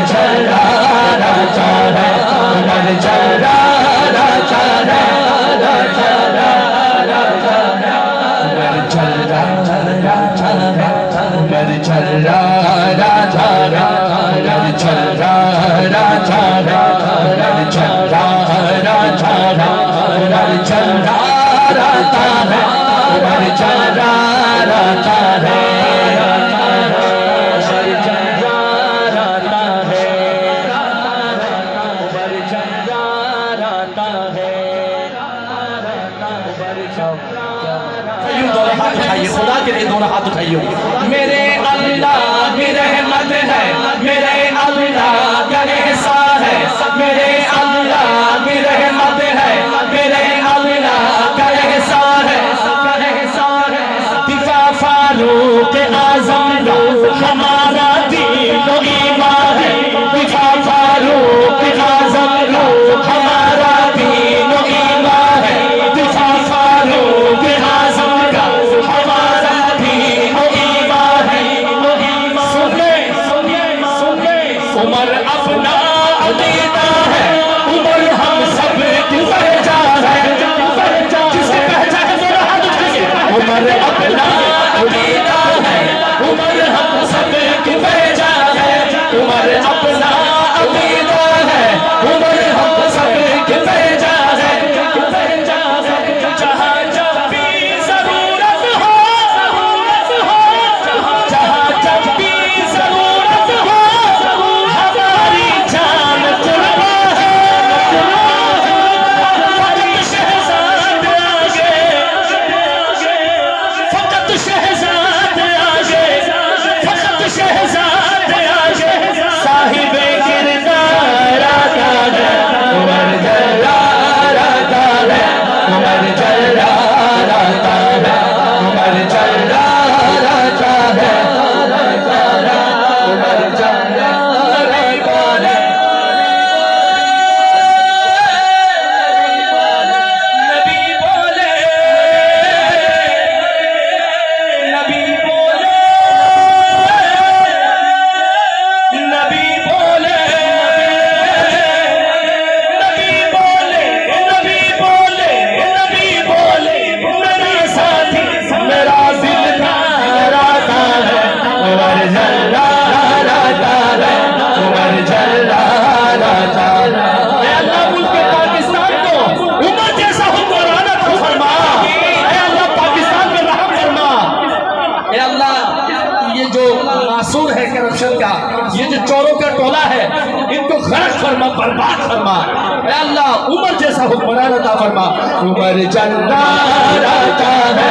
जलरा राजा है, उमर जलरा राजा है, राजा राजा उमर जलरा राजा है, उमर जलरा राजा है, उमर जलरा राजा है, उमर जलरा राजा है, उमर जलरा राजा है, उमर जलरा राजा है। खुदा के लिए दोनों हाथ उठाइए। मेरे अल्लाह की रहमत है, मेरे अल्लाह का एहसान है, मेरे अल्लाह की रहमत है, मेरे अल्लाह का एहसान है, दिफा फारूक आज़म का हमारा दीन और ईमान है, दिफा फारूक आज़म का हमारा दीन और ईमान है, दिफा फारूक आज़म का हमारा दीन और ईमान है। उमर अपना अकीदा है, उमर हम सब की पहचान है, जिसे पहचान है मेरा हाथ उठाइए। उमर अपना अकीदा है, उमर हम सब की पहचान है, उमर अपना अकीदा है, उमर हम सब की पहचान है। जहाँ जब भी जरूरत हो, जहाँ जब भी जरूरत हो, हमारी जान कुर्बान है। फकत शहजाद आगे, फकत शहजाद आगे, फकत शहजाद आगे, साहिबे किरदार आता है, उमर जलरा आता है, उमर जलरा आता है, उमर जलरा आता है, उमर जलरा आता है। नबी बोले, नबी बोले, नबी बोले, नबी बोले, नबी बोले, नबी बोले, मेरा साथी मेरा दिलदार आता है, उमर जलरा आता है, उमर जलरा आता है। ऐ अल्लाह मुल्क पाकिस्तान को उमर जैसा हुक्मरान अता फरमा, ऐ अल्लाह पाकिस्तान में रहम फरमा। ऐ अल्लाह ये जो मासूर है करप्शन का, ये जो चोरों का टोला है, इनको गरक फरमा, बर्बाद फरमा। ऐ अल्लाह उमर जैसा हुक्मरान अता फरमा। उमर जलरा आता है,